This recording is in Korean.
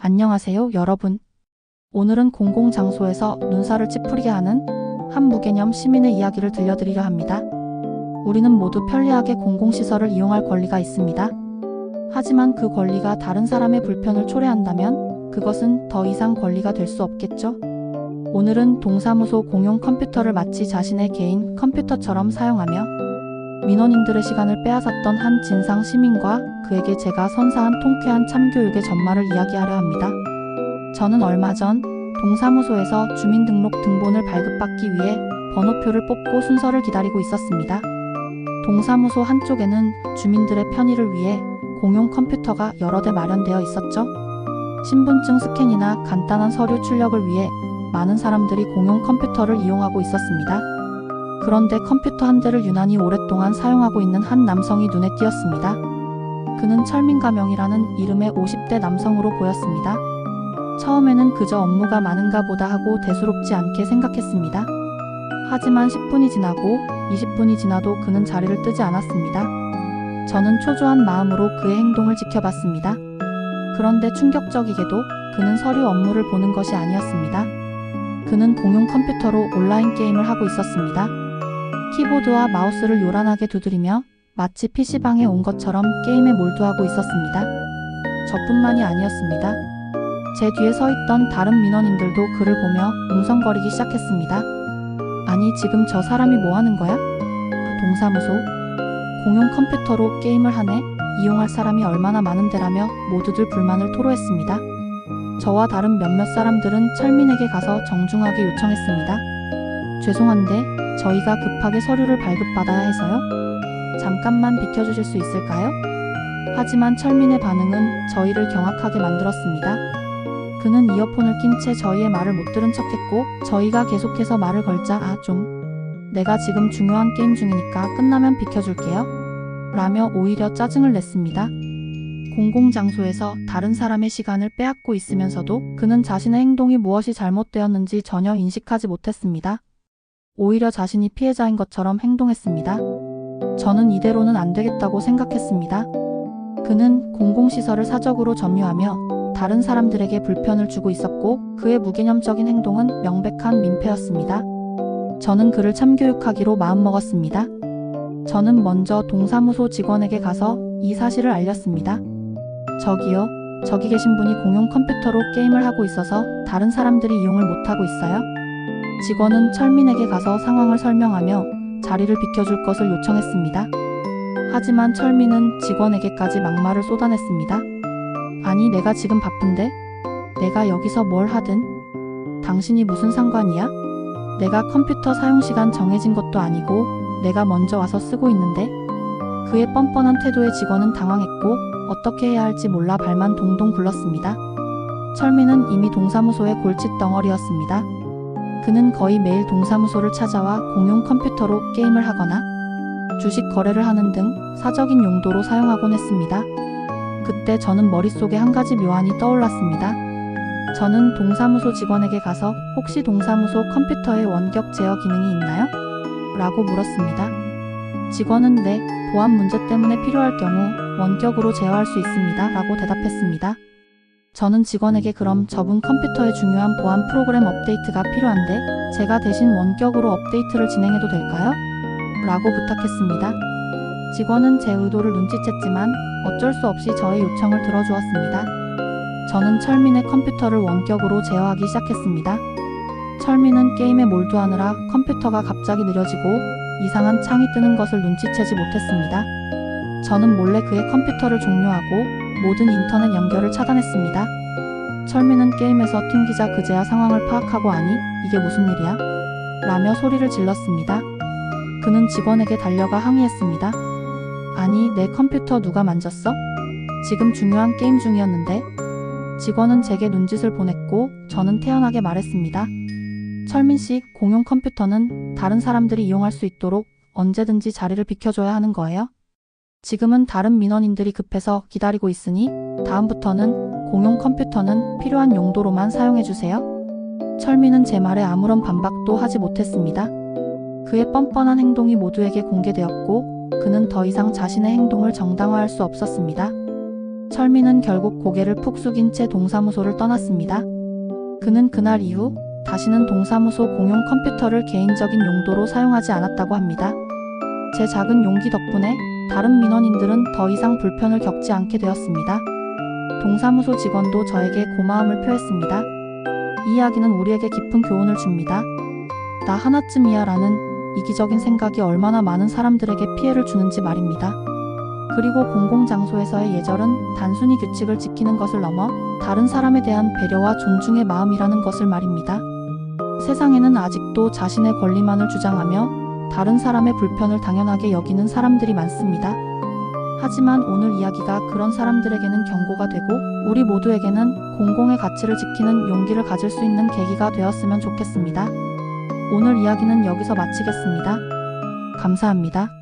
안녕하세요, 여러분. 오늘은 공공장소에서 눈살을 찌푸리게 하는 한 무개념 시민의 이야기를 들려드리려 합니다. 우리는 모두 편리하게 공공시설을 이용할 권리가 있습니다. 하지만 그 권리가 다른 사람의 불편을 초래한다면 그것은 더 이상 권리가 될 수 없겠죠? 오늘은 동사무소 공용 컴퓨터를 마치 자신의 개인 컴퓨터처럼 사용하며 민원인들의 시간을 빼앗았던 한 진상 시민과 그에게 제가 선사한 통쾌한 참교육의 전말을 이야기하려 합니다. 저는 얼마 전 동사무소에서 주민등록 등본을 발급받기 위해 번호표를 뽑고 순서를 기다리고 있었습니다. 동사무소 한쪽에는 주민들의 편의를 위해 공용 컴퓨터가 여러 대 마련되어 있었죠. 신분증 스캔이나 간단한 서류 출력을 위해 많은 사람들이 공용 컴퓨터를 이용하고 있었습니다. 그런데 컴퓨터 한 대를 유난히 오랫동안 사용하고 있는 한 남성이 눈에 띄었습니다. 그는 철민가명이라는 이름의 50대 남성으로 보였습니다. 처음에는 그저 업무가 많은가 보다 하고 대수롭지 않게 생각했습니다. 하지만 10분이 지나고 20분이 지나도 그는 자리를 뜨지 않았습니다. 저는 초조한 마음으로 그의 행동을 지켜봤습니다. 그런데 충격적이게도 그는 서류 업무를 보는 것이 아니었습니다. 그는 공용 컴퓨터로 온라인 게임을 하고 있었습니다. 키보드와 마우스를 요란하게 두드리며 마치 PC방에 온 것처럼 게임에 몰두하고 있었습니다. 저뿐만이 아니었습니다. 제 뒤에 서 있던 다른 민원인들도 그를 보며 웅성거리기 시작했습니다. 아니, 지금 저 사람이 뭐 하는 거야? 동사무소? 공용 컴퓨터로 게임을 하네? 이용할 사람이 얼마나 많은데라며 모두들 불만을 토로했습니다. 저와 다른 몇몇 사람들은 철민에게 가서 정중하게 요청했습니다. 죄송한데 저희가 급하게 서류를 발급받아야 해서요. 잠깐만 비켜주실 수 있을까요? 하지만 철민의 반응은 저희를 경악하게 만들었습니다. 그는 이어폰을 낀 채 저희의 말을 못 들은 척했고 저희가 계속해서 말을 걸자 내가 지금 중요한 게임 중이니까 끝나면 비켜줄게요. 라며 오히려 짜증을 냈습니다. 공공장소에서 다른 사람의 시간을 빼앗고 있으면서도 그는 자신의 행동이 무엇이 잘못되었는지 전혀 인식하지 못했습니다. 오히려 자신이 피해자인 것처럼 행동했습니다. 저는 이대로는 안 되겠다고 생각했습니다. 그는 공공시설을 사적으로 점유하며 다른 사람들에게 불편을 주고 있었고 그의 무개념적인 행동은 명백한 민폐였습니다. 저는 그를 참교육하기로 마음먹었습니다. 저는 먼저 동사무소 직원에게 가서 이 사실을 알렸습니다. 저기요, 저기 계신 분이 공용 컴퓨터로 게임을 하고 있어서 다른 사람들이 이용을 못하고 있어요. 직원은 철민에게 가서 상황을 설명하며 자리를 비켜줄 것을 요청했습니다. 하지만 철민은 직원에게까지 막말을 쏟아냈습니다. 아니, 내가 지금 바쁜데? 내가 여기서 뭘 하든? 당신이 무슨 상관이야? 내가 컴퓨터 사용시간 정해진 것도 아니고 내가 먼저 와서 쓰고 있는데? 그의 뻔뻔한 태도에 직원은 당황했고 어떻게 해야 할지 몰라 발만 동동 굴렀습니다. 철민은 이미 동사무소의 골칫덩어리였습니다. 그는 거의 매일 동사무소를 찾아와 공용 컴퓨터로 게임을 하거나 주식 거래를 하는 등 사적인 용도로 사용하곤 했습니다. 그때 저는 머릿속에 한 가지 묘안이 떠올랐습니다. 저는 동사무소 직원에게 가서 혹시 동사무소 컴퓨터에 원격 제어 기능이 있나요? 라고 물었습니다. 직원은 네, 보안 문제 때문에 필요할 경우 원격으로 제어할 수 있습니다. 라고 대답했습니다. 저는 직원에게 그럼 저분 컴퓨터에 중요한 보안 프로그램 업데이트가 필요한데 제가 대신 원격으로 업데이트를 진행해도 될까요? 라고 부탁했습니다. 직원은 제 의도를 눈치챘지만 어쩔 수 없이 저의 요청을 들어주었습니다. 저는 철민의 컴퓨터를 원격으로 제어하기 시작했습니다. 철민은 게임에 몰두하느라 컴퓨터가 갑자기 느려지고 이상한 창이 뜨는 것을 눈치채지 못했습니다. 저는 몰래 그의 컴퓨터를 종료하고 모든 인터넷 연결을 차단했습니다. 철민은 게임에서 튕기자 그제야 상황을 파악하고 아니, 이게 무슨 일이야? 라며 소리를 질렀습니다. 그는 직원에게 달려가 항의했습니다. 아니, 내 컴퓨터 누가 만졌어? 지금 중요한 게임 중이었는데? 직원은 제게 눈짓을 보냈고 저는 태연하게 말했습니다. 철민씨, 공용 컴퓨터는 다른 사람들이 이용할 수 있도록 언제든지 자리를 비켜줘야 하는 거예요. 지금은 다른 민원인들이 급해서 기다리고 있으니 다음부터는 공용 컴퓨터는 필요한 용도로만 사용해주세요. 철민은 제 말에 아무런 반박도 하지 못했습니다. 그의 뻔뻔한 행동이 모두에게 공개되었고 그는 더 이상 자신의 행동을 정당화할 수 없었습니다. 철민은 결국 고개를 푹 숙인 채 동사무소를 떠났습니다. 그는 그날 이후 다시는 동사무소 공용 컴퓨터를 개인적인 용도로 사용하지 않았다고 합니다. 제 작은 용기 덕분에 다른 민원인들은 더 이상 불편을 겪지 않게 되었습니다. 동사무소 직원도 저에게 고마움을 표했습니다. 이 이야기는 우리에게 깊은 교훈을 줍니다. 나 하나쯤이야 라는 이기적인 생각이 얼마나 많은 사람들에게 피해를 주는지 말입니다. 그리고 공공장소에서의 예절은 단순히 규칙을 지키는 것을 넘어 다른 사람에 대한 배려와 존중의 마음이라는 것을 말입니다. 세상에는 아직도 자신의 권리만을 주장하며 다른 사람의 불편을 당연하게 여기는 사람들이 많습니다. 하지만 오늘 이야기가 그런 사람들에게는 경고가 되고 우리 모두에게는 공공의 가치를 지키는 용기를 가질 수 있는 계기가 되었으면 좋겠습니다. 오늘 이야기는 여기서 마치겠습니다. 감사합니다.